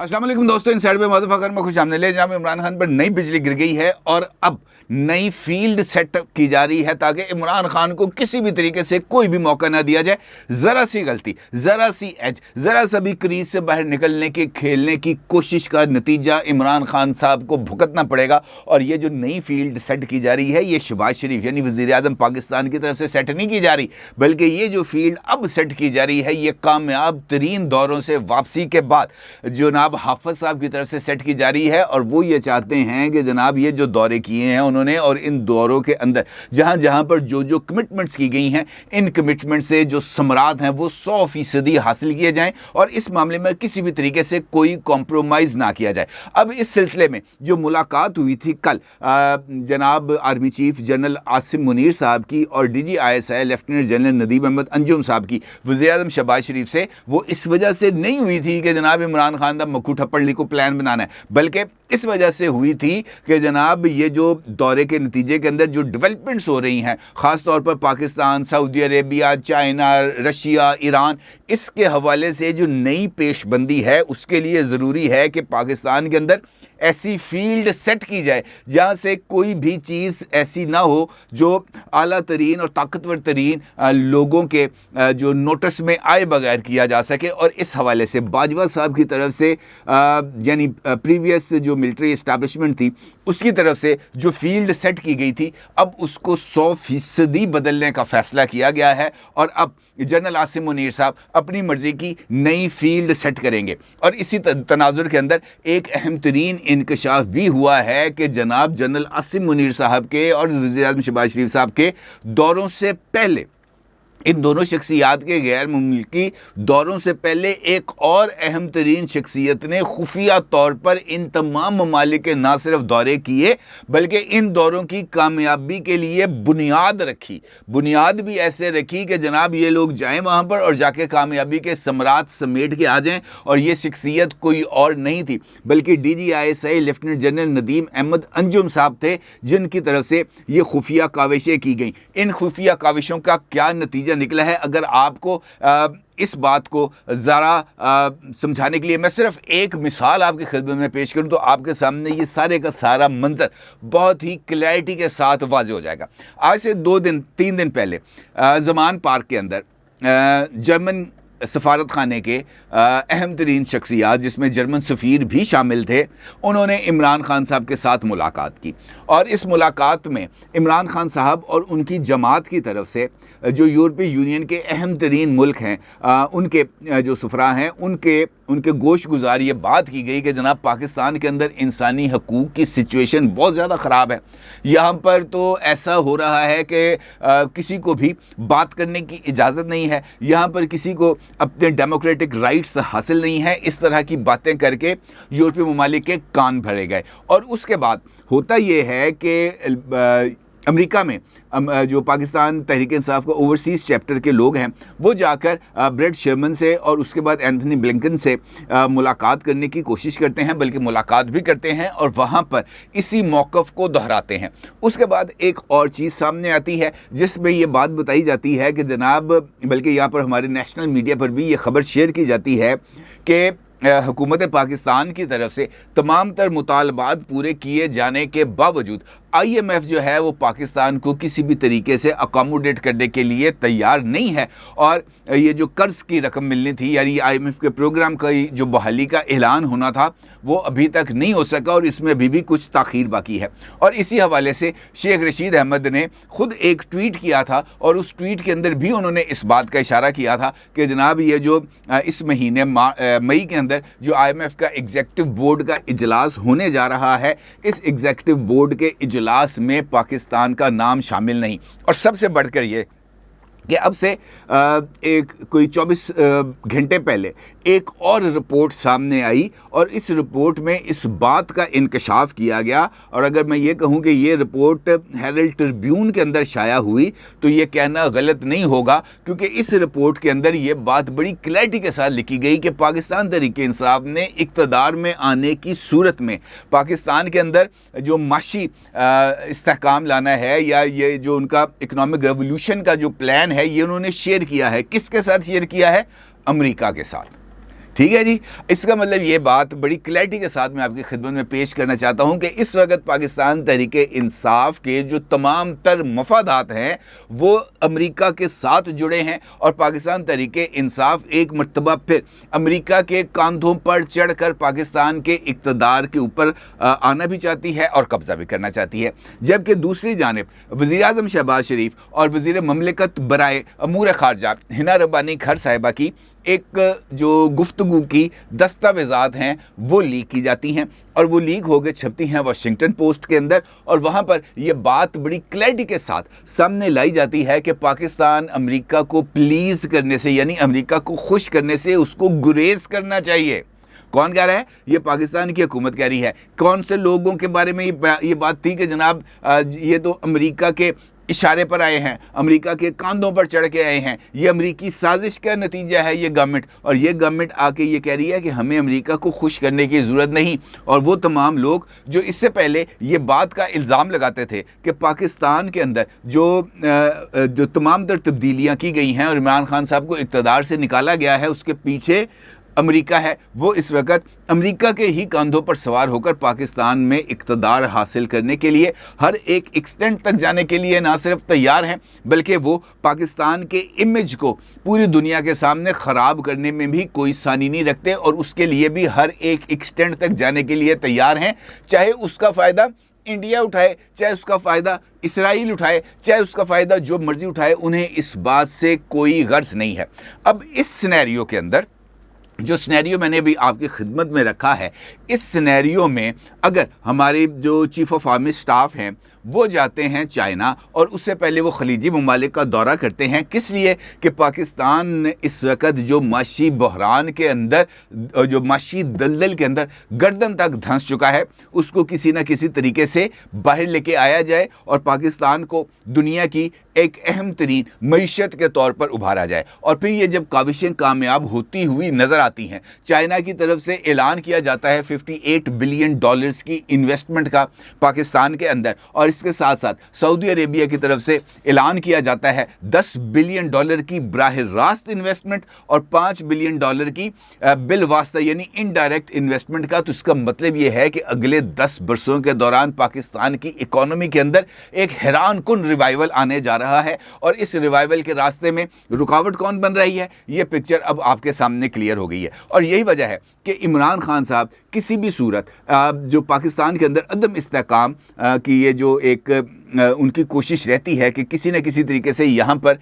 अस्सलाम वालेकुम दोस्तों, इनसाइड में मौजूद फकर में खुश आमदीद। जनाब इमरान खान पर नई बिजली गिर गई है और अब नई फील्ड सेट की जा रही है ताकि इमरान खान को किसी भी तरीके से कोई भी मौका ना दिया जाए। ज़रा सी गलती, ज़रा सी एज, ज़रा सा भी क्रीज से बाहर निकलने के खेलने की कोशिश का नतीजा इमरान खान साहब को भुगतना पड़ेगा। और ये जो नई फील्ड सेट की जा रही है, ये शहबाज शरीफ यानी वज़ीर आज़म पाकिस्तान की तरफ से सेट नहीं की जा रही, बल्कि ये जो फील्ड अब सेट की जा रही है, ये कामयाब तरीन दौरों से वापसी के बाद जनाब हाफिज साहब की तरफ से सेट की जा रही है। और वो ये चाहते हैं कि जनाब ये जो दौरे किए हैं उन्होंने, और इन दौरों के अंदर जहां जहां पर जो जो कमिटमेंट्स की गई हैं, इन कमिटमेंट से जो समरात हैं वो 100% हासिल किए जाएं और इस मामले में किसी भी तरीके से कोई कॉम्प्रोमाइज़ ना किया जाए। अब इस सिलसिले में जो मुलाकात हुई थी कल जनाब army chief general Asim Munir साहब की और DGISI lieutenant general Nadeem Ahmed Anjum साहब की वज़ीर आज़म शहबाज शरीफ से, वो इस वजह से नहीं हुई थी कि जनाब इमरान खान का मक्खू ठप्पड़ को प्लान बनाना है, बल्कि इस वजह से हुई थी कि जनाब ये जो दौरे के नतीजे के अंदर जो डेवलपमेंट्स हो रही हैं, ख़ास तौर पर Pakistan, Saudi Arabia, China, Russia, Iran, इसके हवाले से जो नई पेशबंदी है उसके लिए ज़रूरी है कि पाकिस्तान के अंदर ऐसी फील्ड सेट की जाए जहाँ से कोई भी चीज़ ऐसी ना हो जो आला तरीन और ताकतवर तरीन लोगों के जो नोटिस में आए बगैर किया जा सके। और इस हवाले से बाजवा साहब की तरफ से यानी प्रीवियस जो मिलिट्री इस्टेब्लिशमेंट थी उसकी तरफ से जो फील्ड सेट की गई थी, अब उसको 100% बदलने का फ़ैसला किया गया है और अब जनरल आसिम मुनीर साहब अपनी मर्ज़ी की नई फील्ड सेट करेंगे। और इसी तनाजुर के अंदर एक अहम तरीन इंकशाफ भी हुआ है कि जनाब जनरल आसिम मुनीर साहब के और वज़ीर आज़म शहबाज शरीफ साहब के दौरों से पहले, इन दोनों शख्सियात के गैर मुल्की दौरों से पहले एक और अहम तरीन शख्सियत ने खुफिया तौर पर इन तमाम ममालिक के ना सिर्फ दौरे किए बल्कि इन दौरों की कामयाबी के लिए बुनियाद रखी। बुनियाद भी ऐसे रखी कि जनाब ये लोग जाएं वहाँ पर और जाके कामयाबी के समरात समेट के आ जाएं। और ये शख्सियत कोई और नहीं थी बल्कि DGISI lieutenant general Nadeem Ahmed Anjum साहब थे, जिनकी तरफ से ये खुफिया काविशें की गई। इन खुफिया काविशों का क्या नतीजा निकला है, अगर आपको इस बात को ज़रा समझाने के लिए मैं सिर्फ एक मिसाल आपकी खिदमत में पेश करूं तो आपके सामने ये सारे का सारा मंजर बहुत ही क्लैरिटी के साथ वाज़ेह हो जाएगा। आज से 2-3 दिन पहले ज़मान पार्क के अंदर जर्मन सफारत खाने के अहम तरीन शख्सियात, जिसमें जर्मन सफ़ीर भी शामिल थे, उन्होंने इमरान खान साहब के साथ मुलाकात की। और इस मुलाकात में इमरान खान साहब और उनकी जमात की तरफ से जो यूरोपीय यूनियन के अहम तरीन मुल्क हैं, उनके जो सफरा हैं, उनके गोश गुजार ये बात की गई कि जनाब पाकिस्तान के अंदर इंसानी हकूक़ की सिचुएशन बहुत ज़्यादा ख़राब है। यहाँ पर तो ऐसा हो रहा है कि किसी को भी बात करने की इजाज़त नहीं है, यहाँ पर किसी को अपने डेमोक्रेटिक राइट्स हासिल नहीं है। इस तरह की बातें करके यूरोपीय ममालिक के कान भरे गए। और उसके बाद होता ये है कि अमेरिका में जो पाकिस्तान तहरीक इंसाफ का ओवरसीज़ चैप्टर के लोग हैं, वो जाकर ब्रेड शर्मन से और उसके बाद एंथनी ब्लिंकन से मुलाकात करने की कोशिश करते हैं, बल्कि मुलाकात भी करते हैं और वहाँ पर इसी मौक़िफ़ को दोहराते हैं। उसके बाद एक और चीज़ सामने आती है जिसमें ये बात बताई जाती है कि जनाब, बल्कि यहाँ पर हमारे नेशनल मीडिया पर भी ये ख़बर शेयर की जाती है कि हुकूमत पाकिस्तान की तरफ से तमाम तर मुतालबात पूरे किए जाने के बावजूद IMF जो है वो पाकिस्तान को किसी भी तरीके से अकोमोडेट करने के लिए तैयार नहीं है। और ये जो कर्ज़ की रकम मिलनी थी, यानी IMF के प्रोग्राम का जो बहाली का ऐलान होना था, वो अभी तक नहीं हो सका और इसमें अभी भी कुछ ताख़ीर बाकी है। और इसी हवाले से शेख रशीद अहमद ने ख़ुद एक ट्वीट किया था और उस ट्वीट के अंदर भी उन्होंने इस बात का इशारा किया था कि जनाब ये जो इस महीने मई के अंदर जो IMF का एग्जेक्टिव बोर्ड का इजलास होने जा रहा है, इस एग्जेक्टिव बोर्ड के इजलास में पाकिस्तान का नाम शामिल नहीं। और सबसे बढ़कर ये कि अब से एक कोई 24 घंटे पहले एक और रिपोर्ट सामने आई और इस रिपोर्ट में इस बात का इंकशाफ किया गया। और अगर मैं ये कहूँ कि ये रिपोर्ट हेरल्ड ट्रिब्यून के अंदर शाया हुई तो ये कहना गलत नहीं होगा, क्योंकि इस रिपोर्ट के अंदर ये बात बड़ी क्लैरिटी के साथ लिखी गई कि पाकिस्तान तहरीक इंसाफ ने इक़्तिदार में आने की सूरत में पाकिस्तान के अंदर जो माशी इस्तेहकाम लाना है, या ये जो उनका इकनॉमिक रेवोल्यूशन का जो प्लान है, ये उन्होंने शेयर किया है। किसके साथ शेयर किया है? अमेरिका के साथ। ठीक है जी। इसका मतलब ये बात बड़ी क्लैरिटी के साथ मैं आपकी खिदमत में पेश करना चाहता हूं कि इस वक्त पाकिस्तान तहरीके इंसाफ के जो तमाम तर मफादात हैं वो अमेरिका के साथ जुड़े हैं और पाकिस्तान तहरीके इंसाफ एक मरतबा फिर अमेरिका के कंधों पर चढ़कर पाकिस्तान के इक़्तिदार के ऊपर आना भी चाहती है और कब्जा भी करना चाहती है। जबकि दूसरी जानिब वज़ीर-ए-आज़म शहबाज शरीफ और वज़ीर ममलिकत बराए अमूर ख़ारजा हिना रब्बानी खर साहिबा की एक जो गुफ्तगू की दस्तावेज़ात हैं वो लीक की जाती हैं और वो लीक होकर छपती हैं वाशिंगटन पोस्ट के अंदर, और वहाँ पर यह बात बड़ी क्लैरिटी के साथ सामने लाई जाती है कि पाकिस्तान अमेरिका को प्लीज़ करने से, यानी अमेरिका को खुश करने से उसको गुरेज करना चाहिए। कौन कह रहा है? ये पाकिस्तान की हुकूमत कह रही है। कौन से लोगों के बारे में ये बात थी कि जनाब ये तो अमेरिका के इशारे पर आए हैं, अमेरिका के कांधों पर चढ़ के आए हैं, ये अमेरिकी साजिश का नतीजा है ये गवर्नमेंट, और ये गवर्नमेंट आके ये कह रही है कि हमें अमेरिका को खुश करने की ज़रूरत नहीं। और वो तमाम लोग जो इससे पहले ये बात का इल्ज़ाम लगाते थे कि पाकिस्तान के अंदर जो तमाम तर तब्दीलियाँ की गई हैं और इमरान खान साहब को इक़्तिदार से निकाला गया है, उसके पीछे अमेरिका है, वो इस वक्त अमेरिका के ही कंधों पर सवार होकर पाकिस्तान में इक़्तिदार हासिल करने के लिए हर एक एक्सटेंट तक जाने के लिए ना सिर्फ तैयार हैं बल्कि वो पाकिस्तान के इमेज को पूरी दुनिया के सामने ख़राब करने में भी कोई सानी नहीं रखते और उसके लिए भी हर एक एक्सटेंट तक जाने के लिए तैयार हैं। चाहे उसका फ़ायदा इंडिया उठाए, चाहे उसका फ़ायदा इसराइल उठाए, चाहे उसका फ़ायदा जो मर्ज़ी उठाए, उन्हें इस बात से कोई गर्ज नहीं है। अब इस सिनेरियो के अंदर जो सिनेरियो मैंने अभी आपकी खिदमत में रखा है, इस सिनेरियो में अगर हमारे जो चीफ़ ऑफ आर्मी स्टाफ हैं वो जाते हैं चाइना और उससे पहले वो खलीजी ममालिक का दौरा करते हैं, किस लिए? कि पाकिस्तान इस वक्त जो माशी बहरान के अंदर, जो माशी दलदल के अंदर गर्दन तक धंस चुका है, उसको किसी न किसी तरीके से बाहर लेके आया जाए और पाकिस्तान को दुनिया की एक अहम तरीन मईशत के तौर पर उभारा जाए। और फिर ये जब काविशें कामयाब होती हुई नज़र आती हैं, चाइना की तरफ से ऐलान किया जाता है $58 बिलियन की इन्वेस्टमेंट का पाकिस्तान के अंदर, और इसके साथ साथ सऊदी अरेबिया की तरफ से ऐलान किया जाता है $10 बिलियन की बराह रास्त इन्वेस्टमेंट और $5 बिलियन की बिल वास्ता यानी इनडायरेक्ट इन्वेस्टमेंट का। तो इसका मतलब यह है कि अगले 10 बरसों के दौरान पाकिस्तान की इकोनॉमी के अंदर एक हैरान कुन रिवाइवल आने जा रहा है, और इस रिवाइवल के रास्ते में रुकावट कौन बन रही है, ये पिक्चर अब आपके सामने क्लियर हो गई है। और यही वजह है कि इमरान खान साहब किसी भी सूरत जो पाकिस्तान के अंदर अदम इस्तेहकाम की ये जो एक उनकी कोशिश रहती है कि किसी न किसी तरीके से यहाँ पर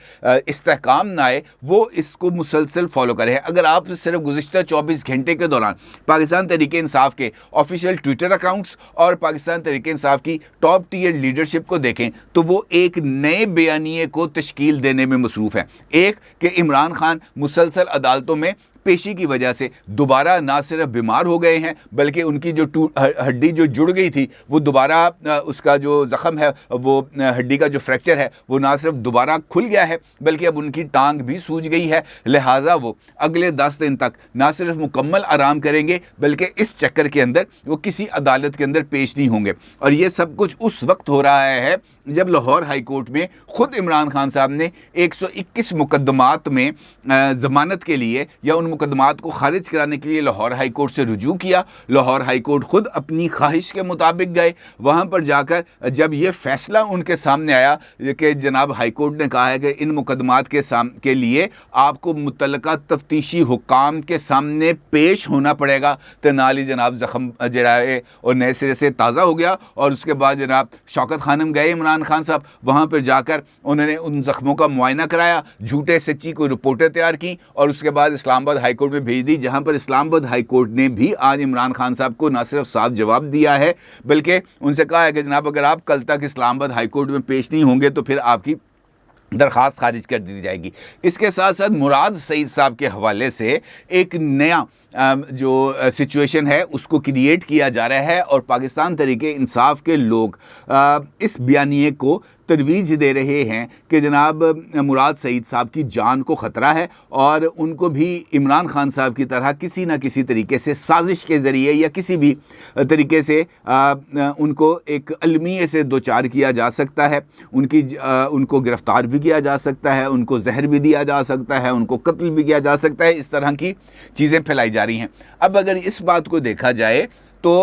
इस्तेहकाम ना आए, वो इसको मुसलसल फॉलो करें। अगर आप सिर्फ गुज़िश्ता 24 घंटे के दौरान पाकिस्तान तहरीके इंसाफ के ऑफिशियल ट्विटर अकाउंट्स और पाकिस्तान तहरीके इंसाफ की टॉप टीयर लीडरशिप को देखें तो वो एक नए बयानिए को तश्कील देने में मसरूफ़ हैं। एक कि इमरान खान मुसलसल अदालतों में पेशी की वजह से दोबारा ना सिर्फ बीमार हो गए हैं बल्कि उनकी जो हड्डी जो जुड़ गई थी वो दोबारा उसका जो ज़ख़म है, वो हड्डी का जो फ्रैक्चर है वो ना सिर्फ दोबारा खुल गया है बल्कि अब उनकी टांग भी सूज गई है। लिहाजा वो अगले 10 दिन तक ना सिर्फ मुकम्मल आराम करेंगे बल्कि इस चक्कर के अंदर वो किसी अदालत के अंदर पेश नहीं होंगे। और ये सब कुछ उस वक्त हो रहा है जब लाहौर हाई कोर्ट में ख़ुद इमरान खान साहब ने 121 मुकदमात में ज़मानत के लिए या उन मुकदमात को खारिज कराने के लिए लाहौर हाई कोर्ट से रुजू किया। लाहौर हाई कोर्ट खुद अपनी ख्वाहिश के मुताबिक गए। वहाँ पर जाकर जब ये फ़ैसला उनके सामने आया कि जनाब हाई कोर्ट ने कहा है कि इन मुकदमात के लिए आपको मुतल्लका तफ्तीशी हुकाम के सामने पेश होना पड़ेगा, तो नाल ही जनाब ज़ख़म जड़ा है और नए सिरे से ताज़ा हो गया। और उसके बाद जनाब शौकत खानम गए इमरान खान साहब, वहाँ पर जाकर उन्होंने उन ज़ख्मों का मुआयना कराया, झूठे सच्ची को रिपोर्टें तैयार की और उसके बाद इस्लामाबाद हाई कोर्ट में भेज दी, जहां पर इस्लामाबाद हाई कोर्ट ने भी आज इमरान खान साहब को ना सिर्फ साफ जवाब दिया है बल्कि उनसे कहा है कि जनाब अगर आप कल तक इस्लामाबाद हाई कोर्ट में पेश नहीं होंगे तो फिर आपकी दरख्वास्त खारिज कर दी जाएगी। इसके साथ साथ मुराद सईद साहब के हवाले से एक नया जो सिचुएशन है उसको क्रिएट किया जा रहा है और पाकिस्तान तहरीके इंसाफ के लोग इस बयानिए को तरवीज दे रहे हैं कि जनाब मुराद सईद साहब की जान को ख़तरा है और उनको भी इमरान खान साहब की तरह किसी न किसी तरीके से साजिश के ज़रिए या किसी भी तरीके से उनको एक अलमिये से दो चार किया जा सकता है, उनको गिरफ़्तार भी भी किया जा सकता है, उनको जहर भी दिया जा सकता है, उनको कत्ल भी किया जा सकता है। इस तरह की चीज़ें फैलाई जा रही हैं। अब अगर इस बात को देखा जाए तो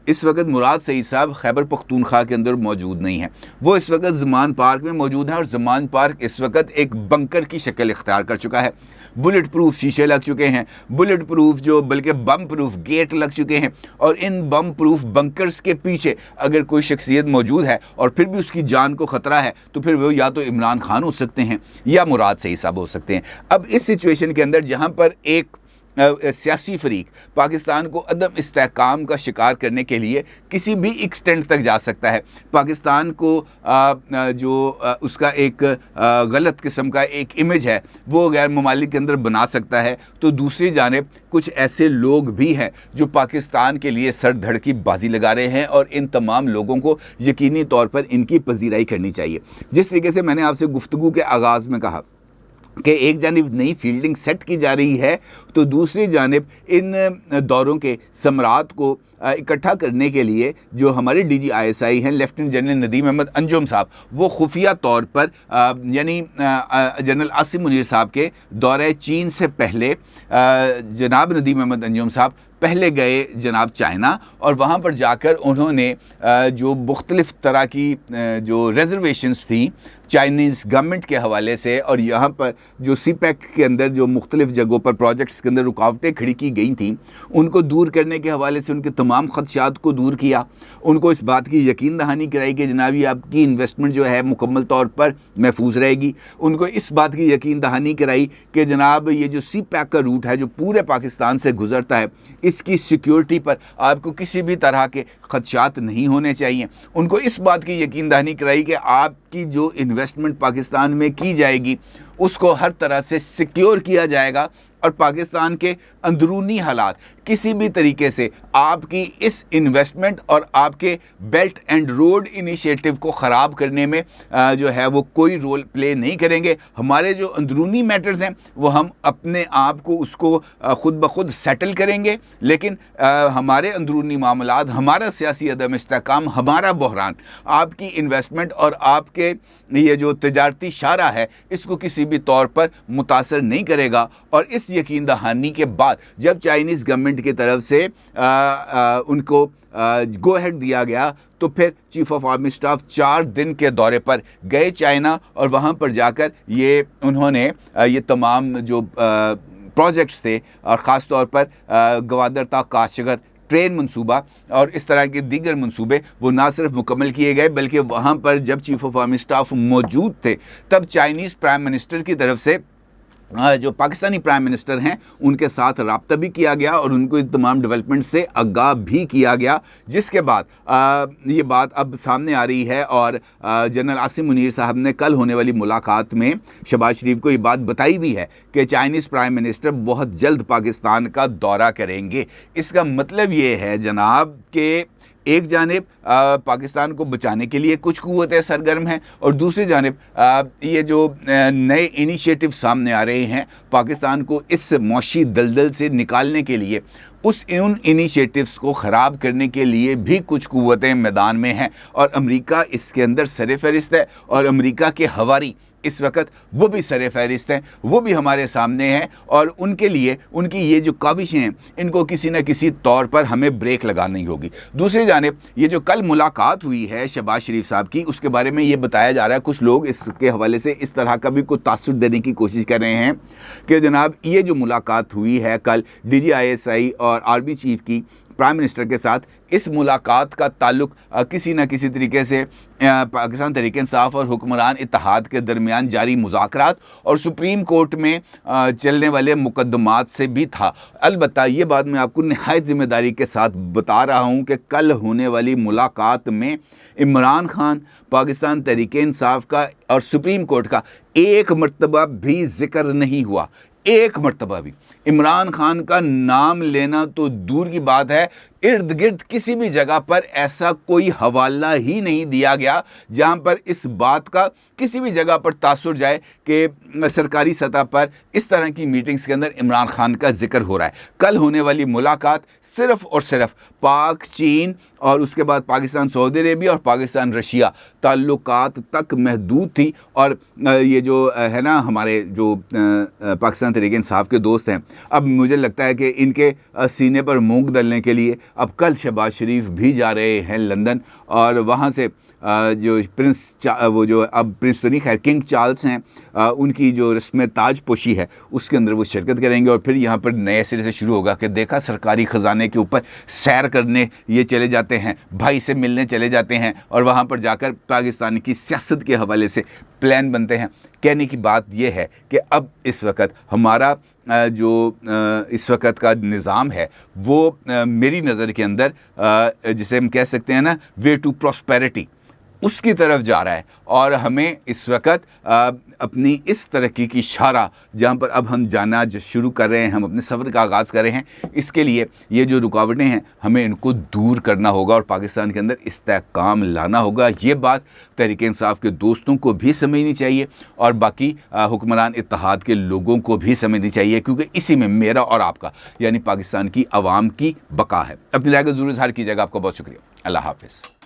इस वक्त मुराद सईद साहब खैबर पख्तूनख्वा के अंदर मौजूद नहीं है, वो इस वक्त ज़मान पार्क में मौजूद है और ज़मान पार्क इस वक्त एक बंकर की शक्ल इख्तियार कर चुका है। बुलेट प्रूफ शीशे लग चुके हैं, बुलेट प्रूफ जो बल्कि बम प्रूफ गेट लग चुके हैं, और इन बम प्रूफ बंकर्स के पीछे अगर कोई शख्सियत मौजूद है और फिर भी उसकी जान को ख़तरा है तो फिर वो या तो इमरान खान हो सकते हैं या मुराद सईद साहब हो सकते हैं। अब इस सिचुएशन के अंदर जहाँ पर एक सियासी फरीक पाकिस्तान को अदम इस्तेहकाम का शिकार करने के लिए किसी भी एक्सटेंट तक जा सकता है, पाकिस्तान को उसका एक गलत किस्म का एक इमेज है वो गैर ममालिक के अंदर बना सकता है, तो दूसरी जानिब कुछ ऐसे लोग भी हैं जो पाकिस्तान के लिए सर धड़ की बाजी लगा रहे हैं और इन तमाम लोगों को यकीनी तौर पर इनकी पजीराई करनी चाहिए। जिस तरीके से मैंने आपसे गुफ्तगू के आगाज़ में कहा कि एक जानिब नई फील्डिंग सेट की जा रही है, तो दूसरी जानिब इन दौरों के समरात को इकट्ठा करने के लिए जो हमारे DGISI हैं लेफ्टिनेंट जनरल नदीम अहमद अंजुम साहब, वो खुफिया तौर पर यानी जनरल आसिम मुनीर साहब के दौरे चीन से पहले जनाब नदीम अहमद अंजुम साहब पहले गए जनाब चाइना, और वहाँ पर जाकर उन्होंने जो मुख्तलिफ़ तरह की जो रिजर्वेशंस थी चाइनीज़ गवर्नमेंट के हवाले से, और यहाँ पर जो CPEC के अंदर जो मुख्तलिफ़ जगहों पर प्रोजेक्ट्स के अंदर रुकावटें खड़ी की गई थी उनको दूर करने के हवाले से उनके तमाम खदशात को दूर किया। उनको इस बात की यकीन दहानी कराई कि जनाब ये आपकी इन्वेस्टमेंट जो है मुकम्मल तौर पर महफूज रहेगी। उनको इस बात की यकीन दहानी कराई कि जनाब ये जो CPEC का रूट है जो पूरे पाकिस्तान से गुजरता है, इसकी सिक्योरिटी पर आपको किसी भी तरह के खदशात नहीं होने चाहिए। उनको इस बात की यकीन दहानी कराई कि आपकी जो इन्वेस्टमेंट पाकिस्तान में की जाएगी उसको हर तरह से सिक्योर किया जाएगा, और पाकिस्तान के अंदरूनी हालात किसी भी तरीके से आपकी इस इन्वेस्टमेंट और आपके बेल्ट एंड रोड इनिशिएटिव को ख़राब करने में जो है वो कोई रोल प्ले नहीं करेंगे। हमारे जो अंदरूनी मैटर्स हैं वो हम अपने आप को उसको ख़ुद ब खुद सेटल करेंगे, लेकिन हमारे अंदरूनी मामलात, हमारा सियासी अदम इस्तेहकाम, हमारा बहरान आपकी इन्वेस्टमेंट और आपके ये जो तजारती शारा है इसको किसी भी तौर पर मुतासर नहीं करेगा। और इस यकीन दहानी के बाद जब चाइनीज़ गवर्नमेंट की तरफ से उनको गो अहेड दिया गया तो फिर चीफ ऑफ आर्मी स्टाफ 4 दिन के दौरे पर गए चाइना, और वहाँ पर जाकर ये उन्होंने ये तमाम जो प्रोजेक्ट्स थे और ख़ास तौर पर गवादर ता काशगर ट्रेन मंसूबा और इस तरह के दीगर मंसूबे वो ना सिर्फ मुकम्मल किए गए, बल्कि वहाँ पर जब चीफ ऑफ आर्मी स्टाफ मौजूद थे तब चाइनीज़ प्राइम मिनिस्टर की तरफ से जो पाकिस्तानी प्राइम मिनिस्टर हैं उनके साथ रब्ता भी किया गया और उनको इन तमाम डेवलपमेंट से आगाह भी किया गया, जिसके बाद ये बात अब सामने आ रही है। और जनरल आसिम मुनीर साहब ने कल होने वाली मुलाकात में शहबाज शरीफ को ये बात बताई भी है कि चाइनीज़ प्राइम मिनिस्टर बहुत जल्द पाकिस्तान का दौरा करेंगे। इसका मतलब ये है जनाब कि एक जानिब पाकिस्तान को बचाने के लिए कुछ क़ुव्वतें सरगर्म हैं और दूसरी जानिब ये जो नए इनिशिएटिव सामने आ रहे हैं पाकिस्तान को इस मौशी दलदल से निकालने के लिए, उन इनिशिएटिव्स को ख़राब करने के लिए भी कुछ क़ुव्वतें मैदान में हैं और अमेरिका इसके अंदर सर-ए-फ़हरिस्त है। और अमेरिका के हवारी इस वक्त वो भी सर-ए-फ़हरिस्त हैं, वो भी हमारे सामने हैं और उनके लिए उनकी ये जो काविशें हैं इनको किसी न किसी तौर पर हमें ब्रेक लगानी होगी। दूसरी जानिब ये जो कल मुलाकात हुई है शहबाज शरीफ साहब की, उसके बारे में ये बताया जा रहा है, कुछ लोग इसके हवाले से इस तरह का भी कुछ तासुर देने की कोशिश कर रहे हैं कि जनाब ये जो मुलाकात हुई है कल DGISI और आर्मी चीफ की प्राइम मिनिस्टर के साथ, इस मुलाकात का ताल्लुक किसी न किसी तरीके से पाकिस्तान तहरीक-ए-इंसाफ और हुक्मरान इत्तेहाद के दरमियान जारी मुज़ाकरात और सुप्रीम कोर्ट में चलने वाले मुकदमात से भी था। अलबत्ता ये बात मैं आपको निहायत ज़िम्मेदारी के साथ बता रहा हूँ कि कल होने वाली मुलाकात में इमरान खान, पाकिस्तान तहरीक-ए-इंसाफ का और सुप्रीम कोर्ट का एक मरतबा भी ज़िक्र नहीं हुआ। एक मरतबा भी इमरान खान का नाम लेना तो दूर की बात है, इर्द गिर्द किसी भी जगह पर ऐसा कोई हवाला ही नहीं दिया गया जहां पर इस बात का किसी भी जगह पर तासुर जाए कि सरकारी सतह पर इस तरह की मीटिंग्स के अंदर इमरान खान का जिक्र हो रहा है। कल होने वाली मुलाकात सिर्फ और सिर्फ पाक, चीन और उसके बाद पाकिस्तान, सऊदी अरेबिया और पाकिस्तान, रशिया ताल्लुकात तक महदूद थी। और ये जो है ना, हमारे जो पाकिस्तान तहरीक इंसाफ के दोस्त हैं, अब मुझे लगता है कि इनके सीने पर मूंग दलने के लिए अब कल शहबाज शरीफ भी जा रहे हैं लंदन, और वहाँ से जो वो जो अब प्रिंस तो नहीं, खैर किंग चार्ल्स हैं, उनकी जो रस्म ताज पोशी है उसके अंदर वो शिरकत करेंगे। और फिर यहाँ पर नए सिरे से शुरू होगा कि देखा सरकारी ख़जाने के ऊपर सैर करने ये चले जाते हैं, भाई से मिलने चले जाते हैं, और वहाँ पर जाकर पाकिस्तान की सियासत के हवाले से प्लान बनते हैं। कहने की बात यह है कि अब इस वक्त हमारा जो इस वक्त का निज़ाम है वो मेरी नज़र के अंदर जिसे हम कह सकते हैं ना, वे टू प्रॉस्पेरिटी, उसकी तरफ जा रहा है। और हमें इस वक्त अपनी इस तरक्की की शारा जहाँ पर अब हम जाना शुरू कर रहे हैं, हम अपने सफ़र का आगाज़ कर रहे हैं, इसके लिए ये जो रुकावटें हैं हमें इनको दूर करना होगा और पाकिस्तान के अंदर इस्तेहकाम लाना होगा। ये बात तहरीक इंसाफ के दोस्तों को भी समझनी चाहिए और बाकी हुक्मरान इत्तेहाद के लोगों को भी समझनी चाहिए, क्योंकि इसी में मेरा और आपका यानी पाकिस्तान की आवाम की बका है। अपनी राय का ज़रूर इज़हार कीजिएगा। आपका बहुत शुक्रिया। अल्लाह हाफ़िज़।